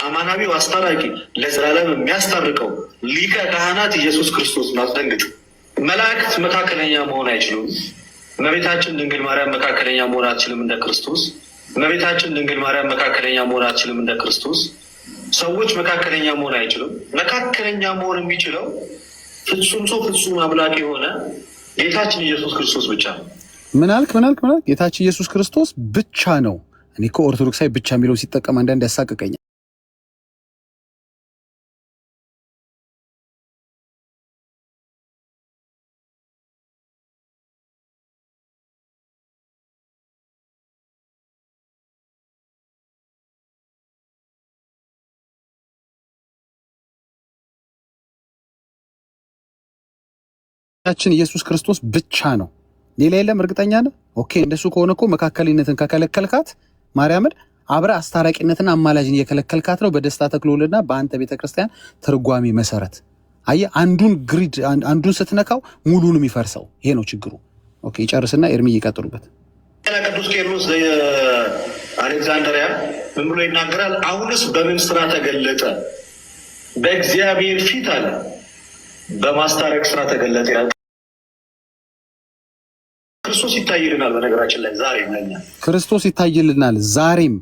አማናዊው አስታራቂ ለዘላለም የሚያስታርቀው ሊቀ ካህናት ኢየሱስ ክርስቶስ ማስደንግጥ። መላእክት መካከለኛ መሆን አይችሉም። እመቤታችን ድንግል ማርያም መካከለኛ መሆን አትችልም እንደ ክርስቶስ። እመቤታችን ድንግል ማርያም መካከለኛ መሆን አትችልም እንደ ክርስቶስ። ሰዎች መካከለኛ መሆን አይችሉም። መካከለኛ መሆን የሚችለው ፍጹም ሰው ፍጹም አምላክ የሆነ ጌታችን ኢየሱስ ክርስቶስ ብቻ ነው። ምን አልክ? ጌታችን ኢየሱስ ክርስቶስ ብቻ ነው። እኔ እኮ ኦርቶዶክሳዊ ብቻ የሚለው ሲጠቀም አንዳንድ ያሳቅቀኛል። ጌታችን ኢየሱስ ክርስቶስ ብቻ ነው፣ ሌላ የለም። እርግጠኛ ነህ? ኦኬ፣ እንደሱ ከሆነ እኮ መካከለኝነትን ከከለከልካት ማርያምን አብረ አስታራቂነትና አማላጅን እየከለከልካት ነው። በደስታ ተክሎልና በአንተ ቤተክርስቲያን ትርጓሜ መሰረት አየህ፣ አንዱን ግሪድ አንዱን ስትነካው ሙሉን የሚፈርሰው ይሄ ነው ችግሩ። ኦኬ፣ ጨርስና ኤርሚ ይቀጥሉበት። ቅዱስ ቄርሎስ አሌክዛንድሪያ ምን ብሎ ይናገራል? አሁንስ በምን ስራ ተገለጠ? በእግዚአብሔር ፊት አለ በማስታረቅ ስራ ተገለጠ። ክርስቶስ ይታይልናል። በነገራችን ላይ ዛሬም ለኛ ክርስቶስ ይታይልናል። ዛሬም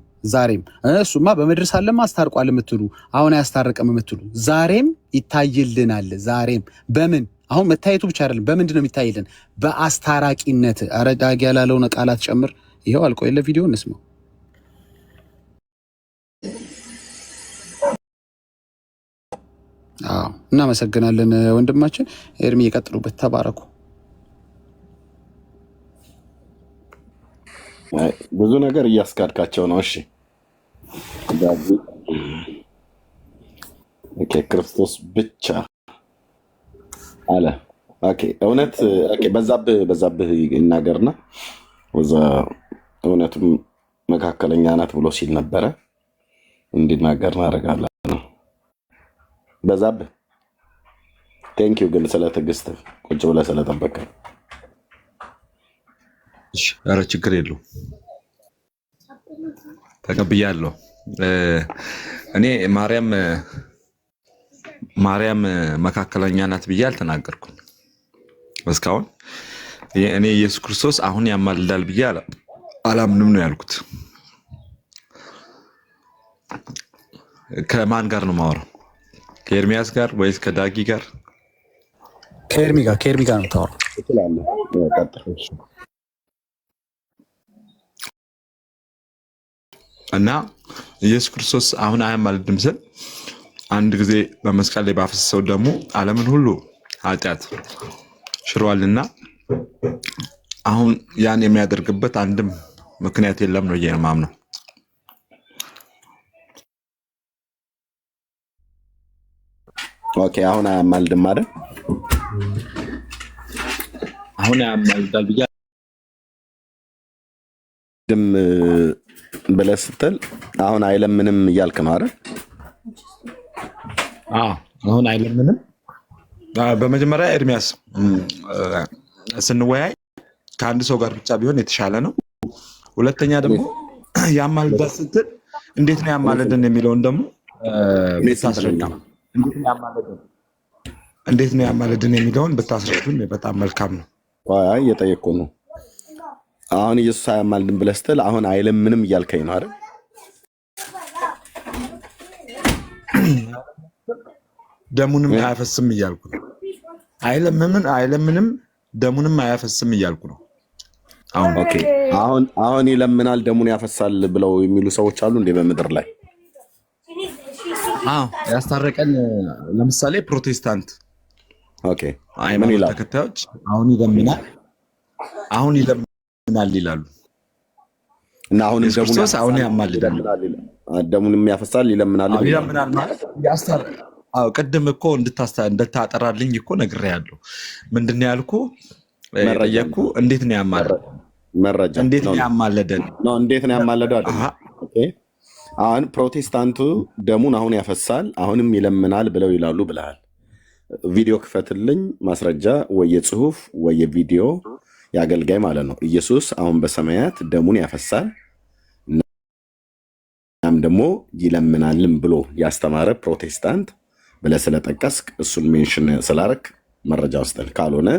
እሱማ በምድር ሳለማ አስታርቋል የምትሉ አሁን አያስታርቅም የምትሉ ዛሬም ይታይልናል። ዛሬም በምን አሁን መታየቱ ብቻ አይደለም፣ በምንድን ነው የሚታይልን? በአስታራቂነት። ኧረ ዳጊ ያላለውን ቃላት ጨምር። ይኸው አልቆ የለ ቪዲዮ እንስማው። እናመሰግናለን ወንድማችን ኤርሚ፣ የቀጥሉበት። ተባረኩ። ብዙ ነገር እያስካድካቸው ነው። እሺ ክርስቶስ ብቻ አለ። እውነት በዛብህ ይናገርና እውነቱም መካከለኛ ናት ብሎ ሲል ነበረ እንዲናገር እናደርጋለን። በዛብህ ቴንኪው ግን ስለ ትዕግስት ቁጭ ብለህ ስለጠበቀ። ኧረ ችግር የለውም ተቀብያለሁ። እኔ ማርያም መካከለኛ ናት ብዬ አልተናገርኩም እስካሁን። እኔ ኢየሱስ ክርስቶስ አሁን ያማልዳል ብዬ አላምንም ነው ያልኩት። ከማን ጋር ነው የማወራው? ከኤርሚያስ ጋር ወይስ ከዳጊ ጋር? ከኤርሚ ጋር ነው የምታወራው። እና ኢየሱስ ክርስቶስ አሁን አያማልድም ስል አንድ ጊዜ በመስቀል ላይ ባፈሰሰው ደግሞ ዓለምን ሁሉ ኃጢአት ሽሯልና አሁን ያን የሚያደርግበት አንድም ምክንያት የለም ነው የማምነው። ኦኬ፣ አሁን አያማልድም አይደል? አሁን ያማልዳል ብዬ ድም ብለህ ስትል አሁን አይለምንም እያልክ ነው አይደል? አሁን አይለምንም። በመጀመሪያ ኤርሚያስ ስንወያይ ከአንድ ሰው ጋር ብቻ ቢሆን የተሻለ ነው። ሁለተኛ ደግሞ ያማልዳል ስትል እንዴት ነው ያማልድን የሚለውን ደግሞ ብታስረዳ፣ እንዴት ነው ያማልድን የሚለውን ብታስረዱን በጣም መልካም ነው። እየጠየቅኩ ነው። አሁን ኢየሱስ አያማልድም ብለህ ስትል አሁን አይለምንም እያልከኝ ነው አይደል? ደሙንም አያፈስም እያልኩ ነው። አይለምንም ደሙንም አያፈስም እያልኩ ነው። አሁን ይለምናል ደሙን ያፈሳል ብለው የሚሉ ሰዎች አሉ እንዴ በምድር ላይ? ያስታረቀን ለምሳሌ ፕሮቴስታንት ሃይማኖት ተከታዮች አሁን ይለምናል ይላሉ። እና አሁን አሁን ያማልዳል ደሙንም ያፈሳል ይለምናል ማለት ቅድም እኮ እንድታጠራልኝ እኮ ነግሬሃለሁ። ምንድን ነው ያልኩህ? ጠየቅኩ። እንዴት ነው ያማልደን? መረጃ እንዴት ነው ያማልደን? እንዴት ነው ያማልደው አይደል? አሁን ፕሮቴስታንቱ ደሙን አሁን ያፈሳል አሁንም ይለምናል ብለው ይላሉ ብለሃል። ቪዲዮ ክፈትልኝ፣ ማስረጃ ወይ ጽሁፍ ወይ ቪዲዮ ያገልጋይ ማለት ነው። ኢየሱስ አሁን በሰማያት ደሙን ያፈሳል እናም ደግሞ ይለምናልም ብሎ ያስተማረ ፕሮቴስታንት ብለህ ስለጠቀስክ እሱን ሜንሽን ስላረክ መረጃ ውስጥን ካልሆነ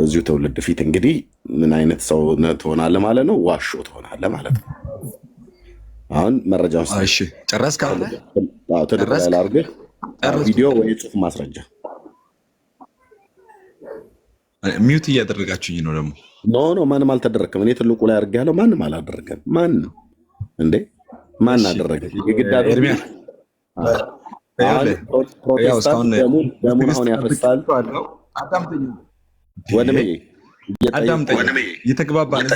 እዚሁ ትውልድ ፊት እንግዲህ ምን አይነት ሰው ትሆናለህ ማለት ነው? ዋሾ ትሆናለህ ማለት ነው። አሁን መረጃ ውስጥ ጨረስክ? ትልቅ ላይ ላድርግህ ቪዲዮ ወይ ጽሁፍ ማስረጃ። ሚዩት እያደረጋችሁኝ ነው ደግሞ። ኖ ማንም አልተደረግክም። እኔ ትልቁ ላይ አድርጌያለሁ። ማንም አላደረገም። ማንም እንዴ ማን አደረገ? የግዳድ ፕሮቴስታንት ደሙን አሁን ያፈሳል። አዳምጠኝ፣ እየተግባባን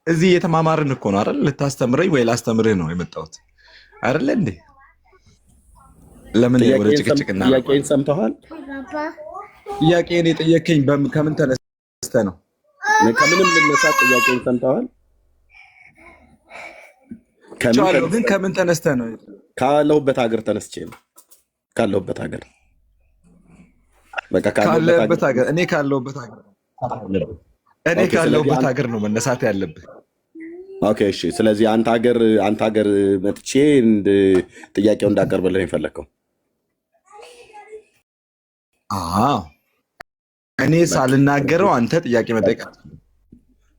እዚህ እየተማማርን እኮ ነው አይደል? ልታስተምረኝ ወይ ላስተምርህ ነው የመጣሁት አይደለ እንዴ? ለምን ወደ ጭቅጭቅና ጥያቄን ሰምተዋል? ጥያቄን የጠየከኝ ከምን ተነስተህ ነው? ከምንም ልነሳ ጥያቄን ሰምተዋል? ግን ከምን ተነስተህ ነው? ካለሁበት ሀገር ተነስቼ ነው። ካለሁበት ሀገር በቃ ካለሁበት ሀገር እኔ ካለሁበት ሀገር ነው መነሳት ያለብህ። ኦኬ እሺ። ስለዚህ አንተ ሀገር መጥቼ ጥያቄው እንዳቀርብልህ የፈለግከው? እኔ ሳልናገረው አንተ ጥያቄ መጠየቅ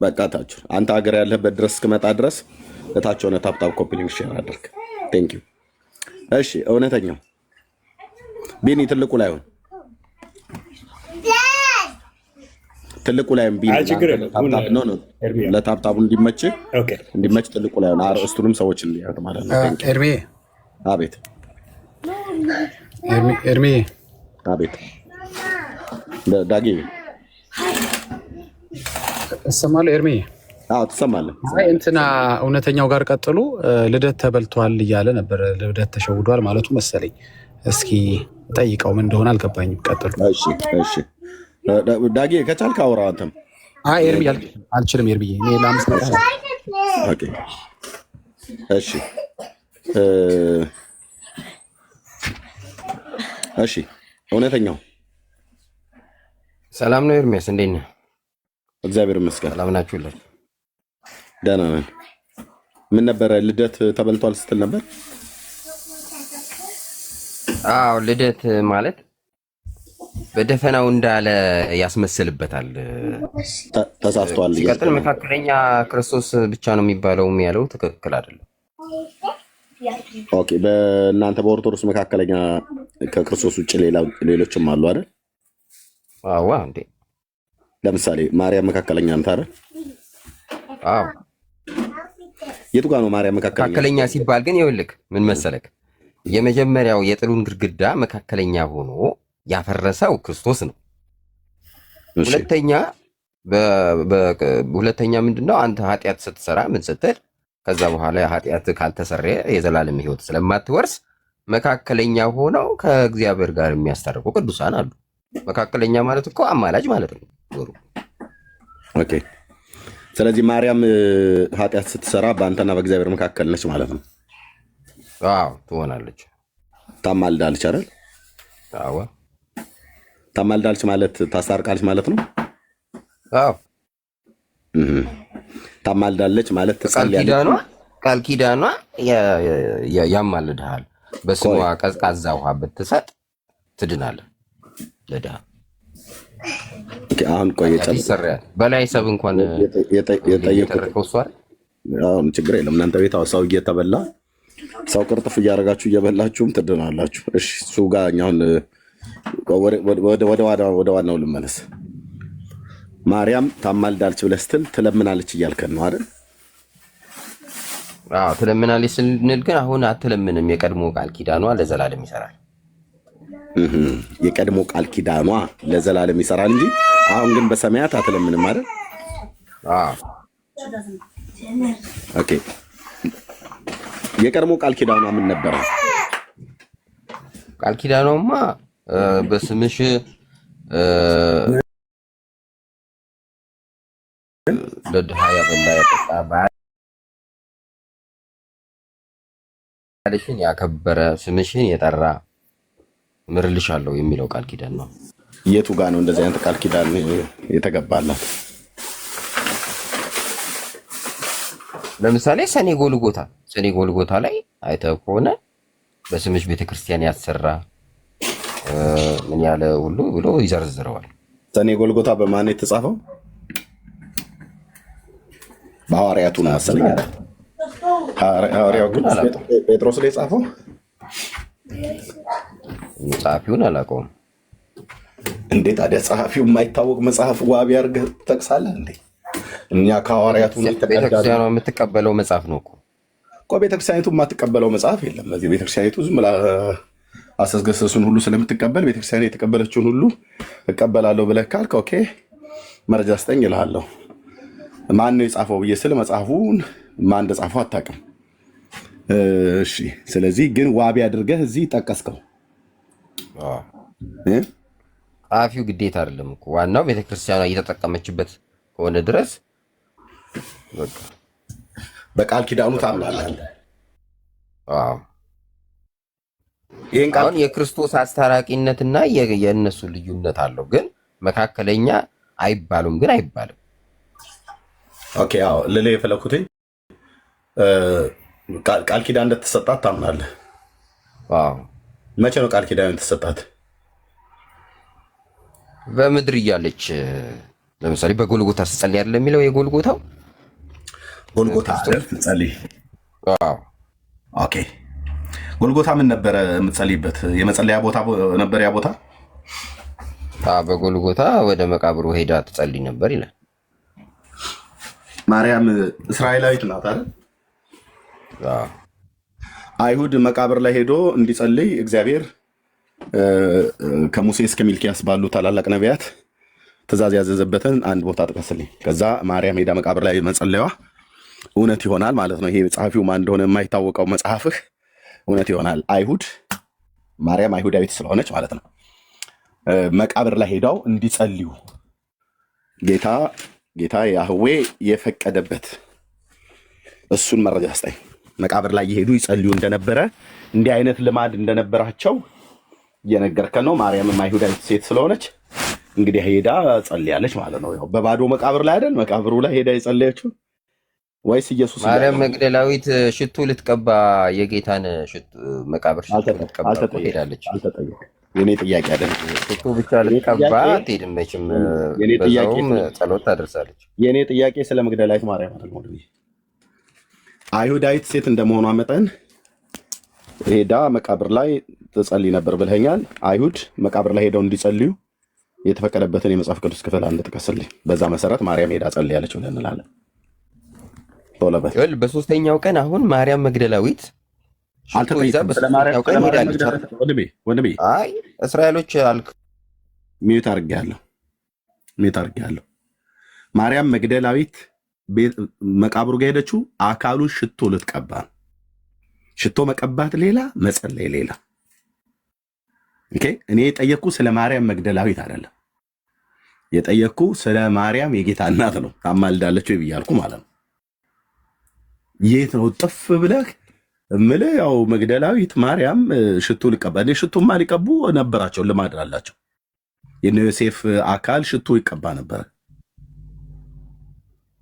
በቃ ታችሁ አንተ ሀገር ያለህበት ድረስ እስክመጣ ድረስ እታች ሆነ ታፕታፕ ኮፒ ሊንክ ሼር አድርግ። ቴንክ ዩ። እሺ እውነተኛው ቢኒ ትልቁ ላይ ሆን ትልቁ ላይ ቢኒ ለታፕታፑ እንዲመች ትልቁ ላይ ሆን አርእስቱንም ሰዎች እንዲያዩት ማለት ነው። ኤርሚ አቤት። ኤርሚ አቤት። ዳጊ እሰማለሁ። ኤርሚ ትሰማለህ? እንትና እውነተኛው ጋር ቀጥሉ። ልደት ተበልቷል እያለ ነበር። ልደት ተሸውዷል ማለቱ መሰለኝ። እስኪ ጠይቀው ምን እንደሆነ አልገባኝም። ቀጥሉ። እሺ ዳጊ ከቻልክ አውራ አንተም። ኤርሚ አልችልም። ኤርሚ እኔ ለአምስት ኦኬ እሺ እሺ እውነተኛው ሰላም ነው። ኤርሚያስ እንዴት ነህ? እግዚአብሔር ይመስገን። ሰላም ናችሁልኝ? ደህና ነን። ምን ነበረ ልደት ተበልቷል ስትል ነበር? አዎ ልደት ማለት በደፈናው እንዳለ ያስመስልበታል። ተሳስቷል። ሲቀጥል መካከለኛ ክርስቶስ ብቻ ነው የሚባለው ያለው ትክክል አይደለም። ኦኬ በእናንተ በኦርቶዶክስ መካከለኛ ከክርስቶስ ውጭ ሌሎችም አሉ አይደል? አዋ እንዴ ለምሳሌ ማርያም መካከለኛ አንተ አይደል? አዎ የቱ ጋር ነው ማርያም መካከለኛ ሲባል ግን ይኸውልህ ምን መሰለክ፣ የመጀመሪያው የጥሉን ግድግዳ መካከለኛ ሆኖ ያፈረሰው ክርስቶስ ነው። ሁለተኛ ምንድነው? አንተ ኃጢአት ስትሰራ ምን ስትል ከዛ በኋላ ኃጢአት ካልተሰረየ የዘላለም ሕይወት ስለማትወርስ መካከለኛ ሆነው ከእግዚአብሔር ጋር የሚያስታርቁ ቅዱሳን አሉ። መካከለኛ ማለት እኮ አማላጅ ማለት ነው። ኦኬ ስለዚህ ማርያም ኃጢአት ስትሰራ በአንተና በእግዚአብሔር መካከል ነች ማለት ነው። አዎ ትሆናለች። ታማልዳለች አይደል? አዎ ታማልዳለች ማለት ታስታርቃለች ማለት ነው። አዎ ታማልዳለች ማለት ትጸልያለች። ቃል ኪዳኗ ያማልድሃል። በስሟ ቀዝቃዛ ውሃ ብትሰጥ ትድናለህ። ለድሃ አሁን ቆየ ይሰራል። በላይ ሰብ እንኳን የጠየቀው አሁን ችግር የለም። እናንተ ቤት ሰው እየተበላ ሰው ቅርጥፍ እያደረጋችሁ እየበላችሁም ትድናላችሁ። እሺ እሱ ጋር አሁን ወደ ዋናው ልመለስ። ማርያም ታማልዳለች ብለህ ስትል ትለምናለች እያልከን ነው አይደል? አዎ ትለምናለች ስንል ግን አሁን አትለምንም። የቀድሞ ቃል ኪዳኗ ለዘላለም ይሰራል። የቀድሞ ቃል ኪዳኗ ለዘላለም ይሰራል እንጂ አሁን ግን በሰማያት አትለምንም አይደል? ኦኬ የቀድሞ ቃል ኪዳኗ ምን ነበረ? ቃል ኪዳኗማ በስምሽ ለድሃ ያበላ ያጠጣ ባልሽን ያከበረ ስምሽን የጠራ ምርልሻለሁ የሚለው ቃል ኪዳን ነው። የቱ ጋር ነው እንደዚህ አይነት ቃል ኪዳን የተገባላት? ለምሳሌ ሰኔ ጎልጎታ ሰኔ ጎልጎታ ላይ አይተህ ከሆነ በስምሽ ቤተክርስቲያን ያሰራ ምን ያለ ሁሉ ብሎ ይዘርዝረዋል። ሰኔ ጎልጎታ በማን የተጻፈው? በሐዋርያቱ ነው መሰለኝ። ሐዋርያው ቅዱስ ጴጥሮስ ላይ የጻፈው ጸሐፊውን አላውቀውም። እንዴ ታዲያ ጸሐፊው የማይታወቅ መጽሐፍ ዋቢ አድርገህ ትጠቅሳለህ እንዴ? እኛ ከሐዋርያቱ ቤተክርስቲያኗ የምትቀበለው መጽሐፍ ነው እኮ ቤተክርስቲያኒቱ የማትቀበለው መጽሐፍ የለም። በዚህ ቤተክርስቲያኒቱ ዝም ብላ አሰስገሰሱን ሁሉ ስለምትቀበል ቤተክርስቲያን የተቀበለችውን ሁሉ እቀበላለሁ ብለህ ካልክ ኦኬ መረጃ ስጠኝ እልሃለሁ። ማን ነው የጻፈው ብዬ ስል መጽሐፉን ማን እንደጻፈው አታውቅም። እሺ፣ ስለዚህ ግን ዋቢ አድርገህ እዚህ ጠቀስከው። ጸሐፊው ግዴታ አይደለም እኮ ዋናው ቤተክርስቲያኗ እየተጠቀመችበት ከሆነ ድረስ በቃል ኪዳኑ ታምናለህ። አሁን የክርስቶስ አስታራቂነትና የእነሱ ልዩነት አለው። ግን መካከለኛ አይባሉም፣ ግን አይባልም። ኦኬ አዎ ልልህ የፈለኩትኝ ቃል ኪዳን እንደተሰጣት ታምናለህ? መቼ ነው ቃል ኪዳን የተሰጣት? በምድር እያለች ለምሳሌ በጎልጎታ ስትጸልይ አይደለም የሚለው የጎልጎታው ጎልጎታ ስትጸልይ። ኦኬ ጎልጎታ ምን ነበረ የምትጸልይበት? የመጸለያ ቦታ ነበር ያ ቦታ? በጎልጎታ ወደ መቃብሩ ሄዳ ትጸልይ ነበር ይላል። ማርያም እስራኤላዊት ናት አይደል? አይሁድ መቃብር ላይ ሄዶ እንዲጸልይ እግዚአብሔር ከሙሴ እስከ ሚልኪያስ ባሉ ታላላቅ ነቢያት ትእዛዝ ያዘዘበትን አንድ ቦታ ጥቀስልኝ። ከዛ ማርያም ሄዳ መቃብር ላይ መጸለያዋ እውነት ይሆናል ማለት ነው። ይሄ ጸሐፊው ማን እንደሆነ የማይታወቀው መጽሐፍህ እውነት ይሆናል። አይሁድ ማርያም አይሁዳዊት ስለሆነች ማለት ነው መቃብር ላይ ሄዳው እንዲጸልዩ ጌታ ያህዌ የፈቀደበት እሱን መረጃ ስጠኝ። መቃብር ላይ የሄዱ ይጸልዩ እንደነበረ እንዲህ አይነት ልማድ እንደነበራቸው እየነገርከን ነው። ማርያምም አይሁዳዊት ሴት ስለሆነች እንግዲህ ሄዳ ጸልያለች ማለት ነው። ያው በባዶ መቃብር ላይ አይደል መቃብሩ ላይ ሄዳ የጸለየችው ወይስ ኢየሱስ? ማርያም መግደላዊት ሽቱ ልትቀባ የጌታን መቃብር ሽቱ ልትቀባ ሄዳለች። የኔ ጥያቄ አይደለም። ሽቱ ብቻ ልትቀባ አትሄድም መቼም፣ በዛውም ጸሎት ታደርሳለች። የኔ ጥያቄ ስለ መግደላዊት ማርያም አይደለም። አይሁዳዊት ሴት እንደመሆኗ መጠን ሄዳ መቃብር ላይ ትጸልይ ነበር ብለኸኛል። አይሁድ መቃብር ላይ ሄደው እንዲጸልዩ የተፈቀደበትን የመጽሐፍ ቅዱስ ክፍል አንድ ጥቀስልኝ። በዛ መሰረት ማርያም ሄዳ ጸልያለች ብለን እንላለን። በሶስተኛው ቀን አሁን ማርያም መግደላዊት እስራኤሎች አልክ ሚዩት አድርጌያለሁ። ማርያም መግደላዊት መቃብሩ ጋር ሄደችው አካሉን ሽቶ ልትቀባ። ሽቶ መቀባት ሌላ፣ መጸለይ ሌላ። እኔ የጠየቅኩ ስለ ማርያም መግደላዊት አይደለም። የጠየቅኩ ስለ ማርያም የጌታ እናት ነው። ታማልዳለች ወይ ብያልኩ ማለት ነው። የት ነው ጥፍ ብለህ እምልህ? ያው መግደላዊት ማርያም ሽቱ ልቀባ። ሽቱማ ሊቀቡ ነበራቸው፣ ልማድ አላቸው። የነ ዮሴፍ አካል ሽቱ ይቀባ ነበረ።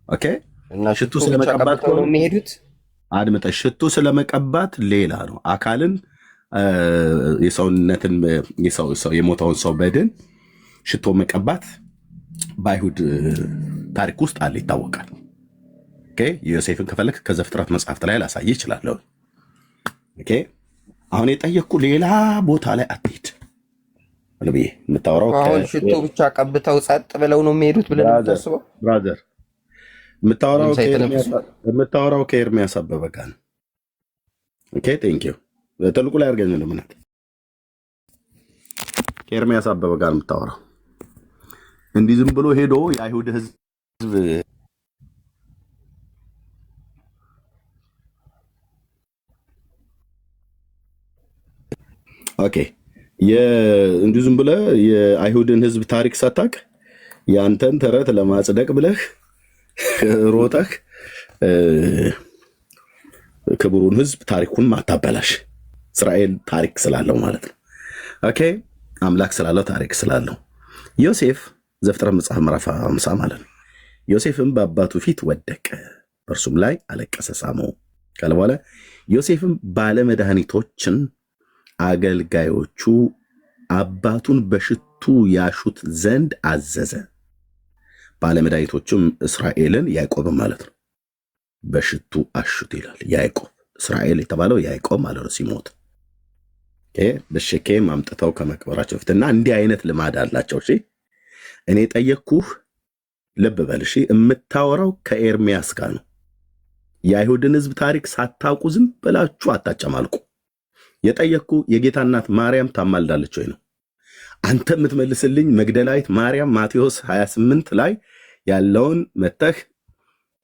ኦኬ እና ሽቱ ስለመቀባት ነው የሚሄዱት። አድምጠሽ፣ ሽቱ ስለመቀባት ሌላ ነው። አካልን የሰውነትን የሞተውን ሰው በድን ሽቶ መቀባት በአይሁድ ታሪክ ውስጥ አለ፣ ይታወቃል። ዮሴፍን ከፈለክ ከዘፍጥረት መጽሐፍት ላይ ላሳይ ይችላለሁ። አሁን የጠየቅኩ ሌላ ቦታ ላይ አትሄድ ብዬ የምታወራው አሁን ሽቶ ብቻ ቀብተው ጸጥ ብለው ነው የሚሄዱት ብለን ታስበው ብራዘር፣ የምታወራው ከኤርሚያስ አበበ ጋር ነው። ቴንኪው ትልቁ ላይ አድርገኝ ለምነት ከኤርሚያስ አበበ ጋር የምታወራው እንዲህ ዝም ብሎ ሄዶ የአይሁድ ህዝብ እንዲሁ ዝም ብለህ የአይሁድን ህዝብ ታሪክ ሳታቅ የአንተን ተረት ለማጽደቅ ብለህ ሮጠህ ክቡሩን ህዝብ ታሪኩን ማታበላሽ። እስራኤል ታሪክ ስላለው ማለት ነው። አምላክ ስላለው ታሪክ ስላለው ዮሴፍ ዘፍጥረት መጽሐፍ ምዕራፍ 50 ማለት ነው። ዮሴፍም በአባቱ ፊት ወደቀ፣ በእርሱም ላይ አለቀሰ፣ ሳመው። ካለ በኋላ ዮሴፍም ባለመድኃኒቶችን አገልጋዮቹ አባቱን በሽቱ ያሹት ዘንድ አዘዘ። ባለመድኃኒቶቹም እስራኤልን ያዕቆብን ማለት ነው በሽቱ አሹት ይላል። ያዕቆብ እስራኤል የተባለው ያዕቆብ ማለት ነው ሲሞት በሸኬም አምጥተው ከመቅበራቸው በፊትና እንዲህ አይነት ልማድ አላቸው። እሺ እኔ ጠየቅኩህ፣ ልብ በል እሺ። የምታወራው ከኤርሚያስ ጋር ነው። የአይሁድን ሕዝብ ታሪክ ሳታውቁ ዝም ብላችሁ አታጨማልቁ። የጠየቅኩ የጌታ እናት ማርያም ታማልዳለች ወይ ነው። አንተ የምትመልስልኝ መግደላዊት ማርያም ማቴዎስ 28 ላይ ያለውን መተህ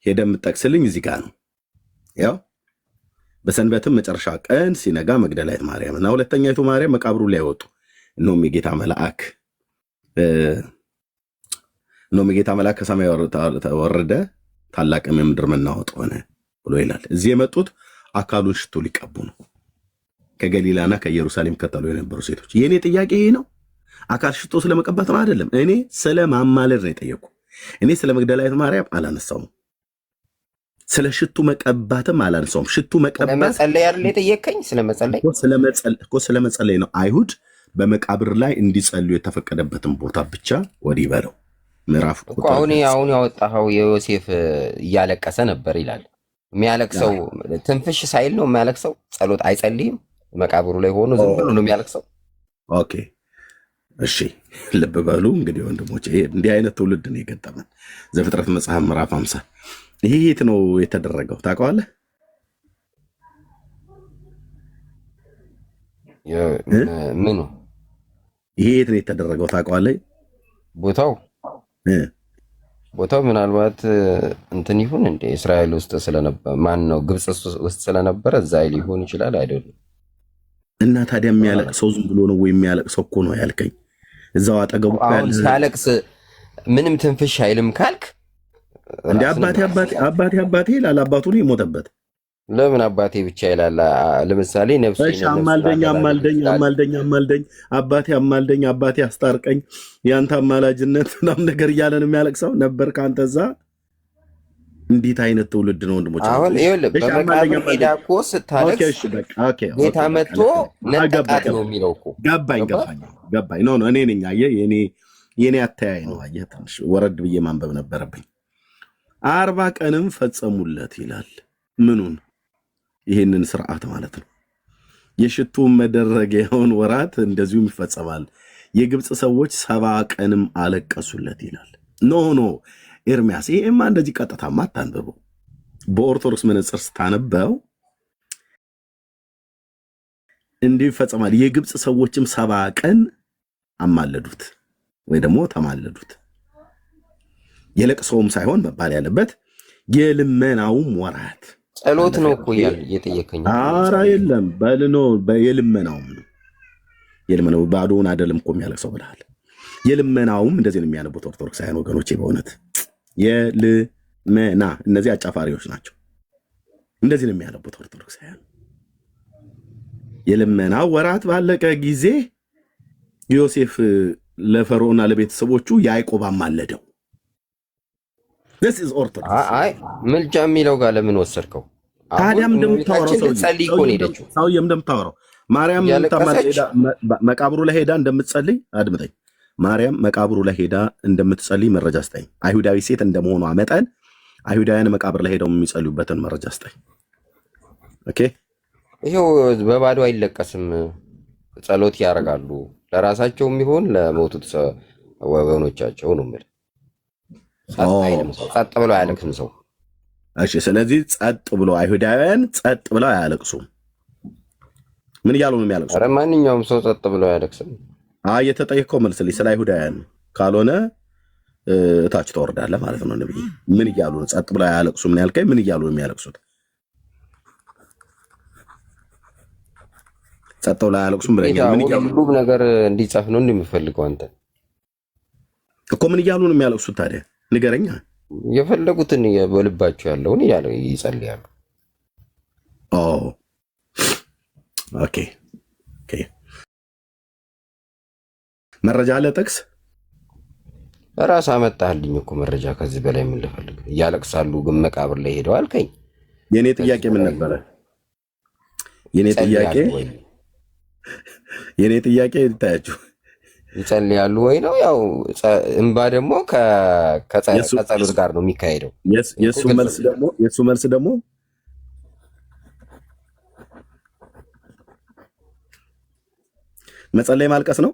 ሄደ የምጠቅስልኝ እዚህ ጋር ነው። ያው በሰንበትም መጨረሻ ቀን ሲነጋ መግደላዊት ማርያም እና ሁለተኛይቱ ማርያም መቃብሩ ላይ ወጡ። እነሆም የጌታ መልአክ ከሰማይ ወረደ፣ ታላቅም የምድር መናወጥ ሆነ ብሎ ይላል። እዚህ የመጡት አካሉን ሽቱ ሊቀቡ ነው። ከገሊላና ከኢየሩሳሌም ከተሉ የነበሩ ሴቶች። የእኔ ጥያቄ ይሄ ነው። አካል ሽቶ ስለመቀባት ነው አይደለም። እኔ ስለ ማማለድ ነው የጠየቁ። እኔ ስለ መግደላዊት ማርያም አላነሳውም፣ ስለ ሽቱ መቀባትም አላነሳውም። ሽቱ መቀባት ስለመጸለይ አይደል የጠየቀኝ? ስለመጸለይ ነው። አይሁድ በመቃብር ላይ እንዲጸልዩ የተፈቀደበትን ቦታ ብቻ ወዲህ በለው ምዕራፍ እኮ አሁን ያወጣኸው የዮሴፍ እያለቀሰ ነበር ይላል። የሚያለቅሰው ትንፍሽ ሳይል ነው የሚያለቅሰው። ጸሎት አይጸልይም። መቃብሩ ላይ ሆኖ ዝም ብሎ ነው የሚያለቅሰው። ኦኬ እሺ፣ ልብ በሉ እንግዲህ ወንድሞች፣ እንዲህ አይነት ትውልድ ነው የገጠመን። ዘፍጥረት መጽሐፍ ምዕራፍ 50 ይሄ የት ነው የተደረገው ታውቀዋለህ? ምኑ ይሄ የት ነው የተደረገው ታውቀዋለህ? ቦታው ምናልባት እንትን ይሁን እንደ እስራኤል ውስጥ ስለነበረ ማን ነው ግብጽ ውስጥ ስለነበረ እዛ ሊሆን ይችላል። አይደለም እና ታዲያ የሚያለቅሰው ዝም ብሎ ነው ወይ? የሚያለቅሰው እኮ ነው ያልከኝ። እዛው አጠገቡ አሁን ሲያለቅስ ምንም ትንፍሽ አይልም ካልክ እንደ አባቴ ይላል። አባቱ ነው የሞተበት። ለምን አባቴ ብቻ ይላል? ለምሳሌ ነፍሱ አማልደኝ አባቴ አማልደኝ፣ አባቴ አስታርቀኝ፣ ያንተ አማላጅነት ምናምን ነገር እያለ ነው የሚያለቅሰው ነበር። ከአንተ እዛ እንዴት አይነት ትውልድ ነው ወንድሞች? አሁን ይኸውልህ በመቃብር ሄዳ እኮ ስታለቅስ ጌታ መጥቶ ነጠቃት ነው የሚለው እኮ። ገባኝ። ኖ እኔ ነኝ። አየህ የኔ አተያይ ነው። አየህ ትንሽ ወረድ ብዬ ማንበብ ነበረብኝ። 40 ቀንም ፈጸሙለት ይላል። ምኑን? ይህንን ስርዓት ማለት ነው። የሽቱ መደረጊያውን ወራት እንደዚሁም ይፈጸማል። የግብፅ ሰዎች 70 ቀንም አለቀሱለት ይላል። ኖ ኤርሚያስ፣ ይሄማ እንደዚህ ቀጥታማ አታንብበው። በኦርቶዶክስ መነጽር ስታነበው እንዲህ ይፈጸማል። የግብፅ ሰዎችም 70 ቀን አማለዱት ወይ ደግሞ ተማለዱት። የለቅሶውም ሳይሆን መባል ያለበት የልመናውም ወራት ጸሎት ነው እኮ እየጠየቀኝ። ኧረ የለም በልኖ የልመናውም ነው። የልመናው ባዶውን አይደለም እኮ የሚያለቅሰው ብለሃል። የልመናውም እንደዚህ ነው የሚያነቡት ኦርቶዶክሳውያን ወገኖቼ። በእውነት የልመና እነዚህ አጫፋሪዎች ናቸው። እንደዚህ ነው የሚያነቡት ኦርቶዶክሳውያን። የልመናው ወራት ባለቀ ጊዜ ዮሴፍ ለፈርዖንና ለቤተሰቦቹ ያዕቆብ አማለደው። ምልጃ የሚለው ጋር ለምን ወሰድከው? ታዲያም እንደምታወራው ማርያም መቃብሩ ላይ ሄዳ እንደምትጸልይ አድምጠኝ። ማርያም መቃብሩ ላይ ሄዳ እንደምትጸልይ መረጃ ስጠኝ። አይሁዳዊ ሴት እንደመሆኗ መጠን አይሁዳውያን መቃብር ላይ ሄደው የሚጸልዩበትን መረጃ ስጠኝ። ኦኬ፣ ይሄው በባዶ አይለቀስም። ጸሎት ያደርጋሉ፣ ለራሳቸውም ይሆን ለሞቱት ወገኖቻቸው ነው የምልህ። ጸጥ ብሎ አያለቅስም ሰው። እሺ፣ ስለዚህ ጸጥ ብሎ አይሁዳውያን ጸጥ ብለው አያለቅሱም። ምን እያሉ ነው የሚያለቅሱ? ኧረ ማንኛውም ሰው ጸጥ ብሎ አያለቅስም። የተጠየቀው መልስልኝ። ስለ አይሁዳውያን ካልሆነ እታች ተወርዳለህ ማለት ነው። ነብይ ምን እያሉ ነው? ጸጥ ብለው አያለቅሱም ምን ያልከኝ? ምን እያሉ ነው የሚያለቅሱት? ጸጥ ብለው አያለቅሱም ብለኛል። ምን እያሉ ሁሉም ነገር እንዲጻፍ ነው እንደምፈልገው አንተ እኮ። ምን እያሉ ነው የሚያለቅሱት ታዲያ? ንገረኛ። የፈለጉትን በልባቸው ያለውን ይጸልያሉ። ኦኬ መረጃ አለ ጥቅስ ራስ አመጣህልኝ እኮ መረጃ። ከዚህ በላይ ምን ልፈልግ? እያለቅሳሉ ግን መቃብር ላይ ሄደው አልከኝ። የኔ ጥያቄ ምን ነበረ? የኔ ጥያቄ ይታያችሁ ይጸልያሉ ወይ ነው። ያው እንባ ደግሞ ከጸሎት ጋር ነው የሚካሄደው። የእሱ መልስ ደግሞ መጸለይ ማልቀስ ነው።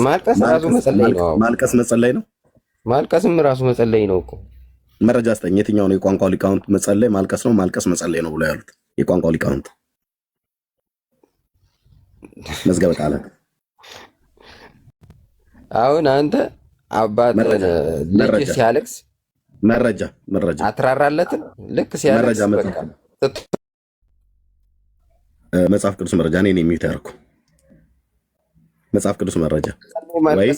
ማልቀስ ራሱ መጸለይ ነው። ማልቀስ መጸለይ ነው። ማልቀስም ራሱ መጸለይ ነው እኮ። መረጃ ስጠኝ። የትኛው ነው የቋንቋው ሊቃውንት መጸለይ ማልቀስ ነው፣ ማልቀስ መጸለይ ነው ብሎ ያሉት? የቋንቋው ሊቃውንት መዝገበ ቃላት። አሁን አንተ አባት ልጅ ሲያለቅስ መረጃ አትራራለትም? ልክ ሲያለቅስ መጽሐፍ ቅዱስ መረጃ እኔ ነኝ የሚዩት ያደረኩ መጽሐፍ ቅዱስ መረጃ ወይ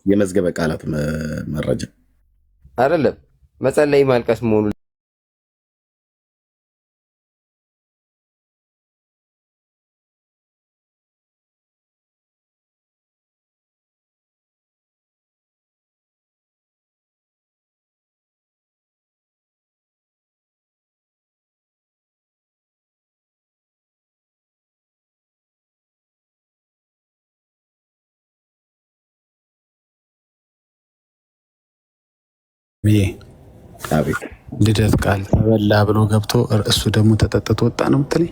የመዝገበ ቃላት መረጃ አይደለም። መጸለይ ማልቀስ መሆኑ ልደት ቃል ተበላ ብሎ ገብቶ እሱ ደግሞ ተጠጥቶ ወጣ ነው የምትለኝ?